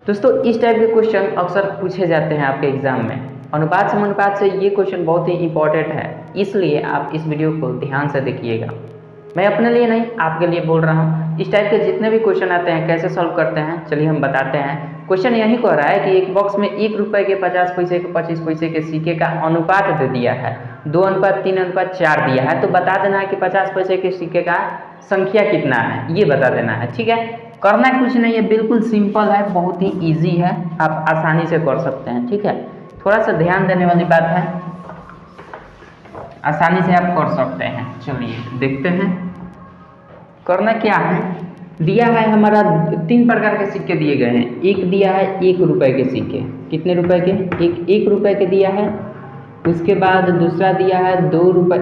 दोस्तों इस टाइप के क्वेश्चन अक्सर पूछे जाते हैं आपके एग्जाम में। अनुपात समानुपात से ये क्वेश्चन बहुत ही इंपॉर्टेंट है, इसलिए आप इस वीडियो को ध्यान से देखिएगा। मैं अपने लिए नहीं आपके लिए बोल रहा हूँ। इस टाइप के जितने भी क्वेश्चन आते हैं कैसे सॉल्व करते हैं चलिए हम बताते हैं। क्वेश्चन यही कह रहा है कि एक बॉक्स में 1 रुपये के 50 पैसे के 25 पैसे के सिक्के का अनुपात दे दिया है, 2:3:4 दिया है। तो बता देना है कि 50 पैसे के सिक्के का संख्या कितना है, ये बता देना है। ठीक है, करना कुछ नहीं है, बिल्कुल सिंपल है, बहुत ही इजी है, आप आसानी से कर सकते हैं। ठीक है, थोड़ा सा ध्यान देने वाली बात है, आसानी से आप कर सकते हैं। चलिए देखते हैं करना क्या है। दिया है हमारा 3 प्रकार के सिक्के दिए गए हैं। एक दिया है 1 रुपये के सिक्के, कितने रुपए के? 1 रुपये के दिया है। उसके बाद दूसरा दिया है 2 रुपये,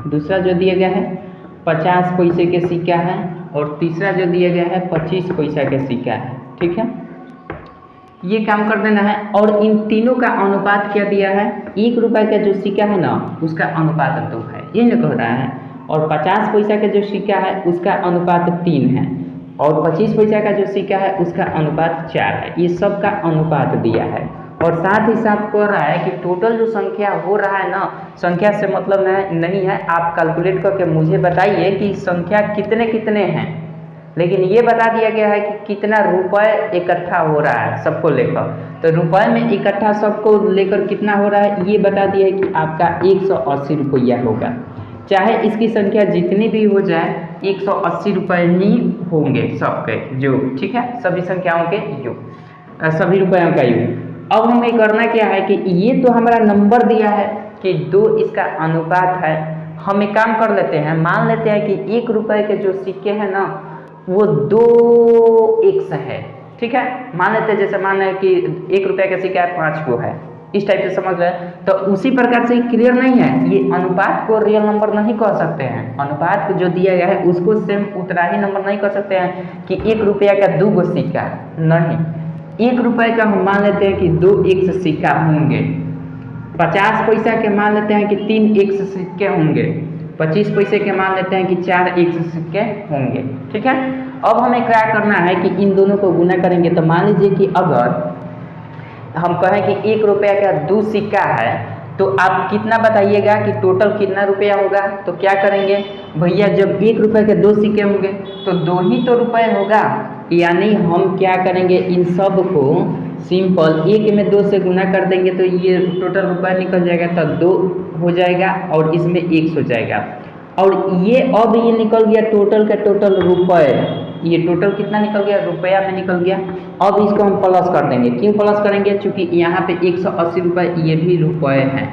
दूसरा जो दिया गया है 50 पैसे के सिक्का है, और तीसरा जो दिया गया है 25 पैसा के सिक्का है। ठीक है, ये काम कर देना है। और इन तीनों का अनुपात क्या दिया है? 1 रुपये का जो सिक्का है ना उसका अनुपात 2 है, ये जो कह रहा है। और 50 पैसा का जो सिक्का है उसका अनुपात 3 है, और 25 पैसा का जो सिक्का है उसका अनुपात 4 है। ये सब का अनुपात दिया है, और साथ ही साथ कह रहा है कि टोटल जो संख्या हो रहा है ना, संख्या से मतलब नहीं है, आप कैलकुलेट करके मुझे बताइए कि संख्या कितने कितने हैं। लेकिन ये बता दिया गया है कि कितना रुपए इकट्ठा हो रहा है सबको लेकर। तो रुपए में इकट्ठा सबको लेकर कितना हो रहा है ये बता दिया है कि आपका 180 रुपया होगा। चाहे इसकी संख्या जितनी भी हो जाए 180 रुपये ही होंगे सबके जो। ठीक है, सभी संख्याओं के योग, सभी रुपयों का योग। अब हमें करना क्या है कि ये तो हमारा नंबर दिया है कि 2 इसका अनुपात है। हम एक काम कर लेते हैं, मान लेते हैं कि 1 रुपये के जो सिक्के हैं ना वो 2x है। ठीक है, मान लेते हैं, जैसे मान लें कि 1 रुपये का सिक्का 5 को है, इस टाइप से समझ रहे हैं। तो उसी प्रकार से क्लियर नहीं है, ये अनुपात को रियल नंबर नहीं कह सकते हैं। अनुपात को जो दिया गया है उसको सेम उतना ही नंबर नहीं कह सकते हैं कि 1 रुपया का 2 गो सिक्का नहीं। 1 रुपये का हम मान लेते हैं कि 2x सिक्का होंगे। 50 पैसा के मान लेते हैं कि 3x सिक्के होंगे। 25 पैसे के मान लेते हैं कि 4x सिक्के होंगे। ठीक है, अब हमें क्या करना है कि इन दोनों को गुना करेंगे। तो मान लीजिए कि अगर हम कहें कि 1 रुपया का 2 सिक्का है, तो आप कितना बताइएगा कि टोटल कितना रुपया होगा। तो क्या करेंगे भैया, जब 1 रुपये के 2 सिक्के होंगे तो 2 ही तो रुपये होगा, यानी हम क्या करेंगे इन सब को सिंपल 1 में 2 से गुना कर देंगे तो ये टोटल रुपया निकल जाएगा। तो 2 हो जाएगा और इसमें 1 हो जाएगा, और ये अब ये निकल गया टोटल का टोटल रुपये। ये टोटल कितना निकल गया? रुपया में निकल गया। अब इसको हम प्लस कर देंगे। क्यों प्लस करेंगे? क्योंकि यहाँ पे 180 रुपये ये भी रुपये हैं।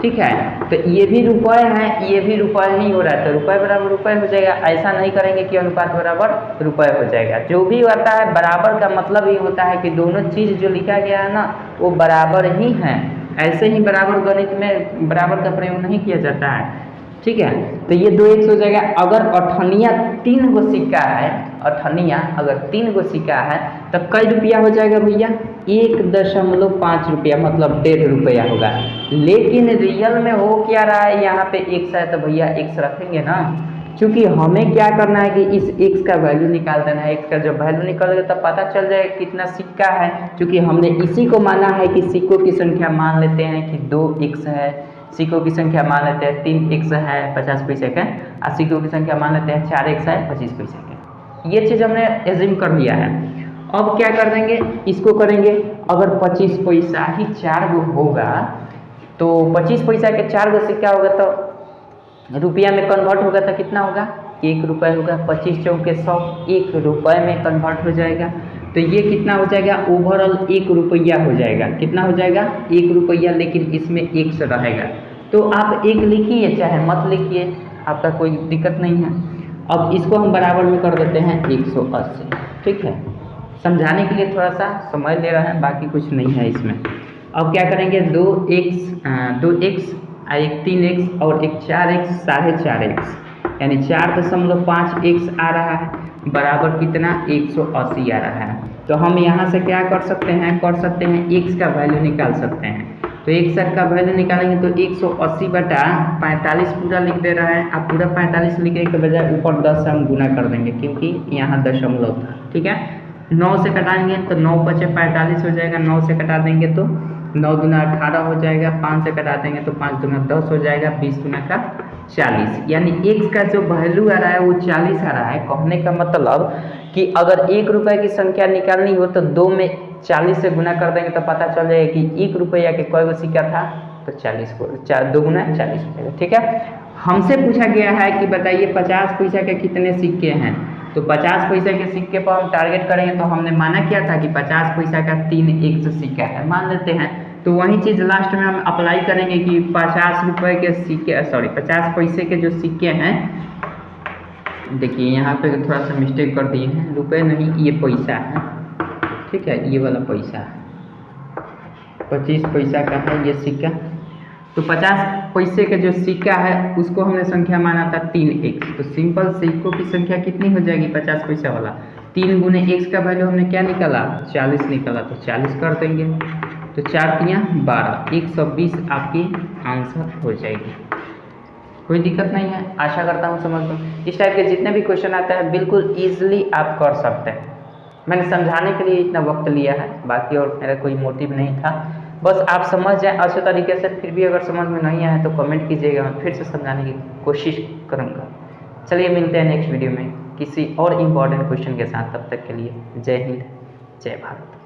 ठीक है, तो ये भी रुपये हैं, ये भी रुपये ही हो रहा है, तो रुपये बराबर रुपये हो जाएगा। ऐसा नहीं करेंगे कि अनुपात बराबर रुपये हो जाएगा। जो भी आता है बराबर का मतलब ये होता है कि दोनों चीज़ जो लिखा गया है ना वो बराबर ही हैं। ऐसे ही बराबर गणित में बराबर का प्रयोग नहीं किया जाता है। ठीक है, तो ये 2x हो जाएगा। अगर अठनिया 3 गो सिक्का है, अठनिया अगर 3 गो सिक्का है तो कई रुपया हो जाएगा भैया? 1.5 रुपया, मतलब 1.5 रुपया होगा। लेकिन रियल में हो क्या रहा है, यहाँ पे x है तो भैया x रखेंगे ना, क्योंकि हमें क्या करना है कि इस x का वैल्यू निकाल देना है। x का जब वैल्यू निकलेगा तब पता चल जाएगा कितना सिक्का है, क्योंकि हमने इसी को माना है कि सिक्कों की संख्या मान लेते हैं कि 2x है, सिक्कों की संख्या मान लेते हैं 3x है 50 पैसे का, और सिक्कों की संख्या मान लेते हैं 4x है 25 पैसे का। ये चीज़ हमने एज्यूम कर लिया है। अब क्या कर देंगे, इसको करेंगे। अगर 25 पैसा ही 4 गो होगा तो 25 पैसा के 4 गो सिक्का होगा तो रुपया में कन्वर्ट होगा तो कितना होगा? 1 रुपये होगा। 25 चौके 100, 1 रुपये में कन्वर्ट हो जाएगा। तो ये कितना हो जाएगा? ओवरऑल 1 रुपया हो जाएगा। कितना हो जाएगा? 1 रुपया, लेकिन इसमें 1 रहेगा। तो आप 1 लिखिए चाहे मत लिखिए, आपका कोई दिक्कत नहीं है। अब इसको हम बराबर में कर देते हैं 180। ठीक है, समझाने के लिए थोड़ा सा समय ले रहा है, बाकी कुछ नहीं है इसमें। अब क्या करेंगे, 2x एक 3x और एक 4x 4.5x, यानी 4.5x आ रहा है, बराबर कितना? 180 आ रहा है। तो हम यहाँ से क्या कर सकते हैं x का वैल्यू निकाल सकते हैं। तो x का वैल्यू निकालेंगे तो 180/45 पूरा लिख दे रहा है। आप पूरा 45 लिखने के बजाय ऊपर 10 से हम गुना कर देंगे, क्योंकि यहाँ दशमलव था। ठीक है, 9 से कटाएंगे तो 9 बचे 45 हो जाएगा, 9 से कटा देंगे तो 9 दूना 18 हो जाएगा, 5 से कटा देंगे तो 5 दूना 10 हो जाएगा, 20 दूना का 40, यानी x का जो वैल्यू आ रहा है वो 40 आ रहा है। कहने का मतलब कि अगर 1 रुपये की संख्या निकालनी हो तो 2 में 40 से गुना कर देंगे तो पता चल जाएगा कि 1 रुपया के कोई सिक्का था, तो 40 को 2 गुना 40 हो जाएगा। ठीक है, हमसे पूछा गया है कि बताइए 50 पैसा के कितने सिक्के हैं, तो 50 पैसा के सिक्के पर हम टारगेट करेंगे, तो हमने माना क्या था कि 50 पैसा का 3 100 सिक्का है, मान लेते हैं। तो वही चीज़ लास्ट में हम अप्लाई करेंगे कि 50 रुपये के सिक्के 50 पैसे के जो सिक्के हैं, देखिए यहाँ पे थोड़ा सा मिस्टेक कर दिए हैं, रुपये नहीं ये पैसा है। ठीक है, ये वाला पैसा है, 25 पैसा का है ये सिक्का। तो 50 पैसे का जो सिक्का है उसको हमने संख्या माना था 3x, तो सिंपल सिक्कों की संख्या कितनी हो जाएगी 50 पैसा वाला, 3 गुने x का वैल्यू हमने क्या निकाला 40 निकाला, तो 40 कर देंगे, तो 4 तियाँ 12, 120 आपकी आंसर हो जाएगी। कोई दिक्कत नहीं है, आशा करता हूँ समझ लो। इस टाइप के जितने भी क्वेश्चन आते हैं बिल्कुल ईजिली आप कर सकते हैं। मैंने समझाने के लिए इतना वक्त लिया है, बाकी और मेरा कोई मोटिव नहीं था, बस आप समझ जाएं अच्छे तरीके से। फिर भी अगर समझ में नहीं आया तो कमेंट कीजिएगा, मैं फिर से समझाने की कोशिश करूँगा। चलिए मिलते हैं नेक्स्ट वीडियो में किसी और इम्पॉर्टेंट क्वेश्चन के साथ, तब तक के लिए जय हिंद जय भारत।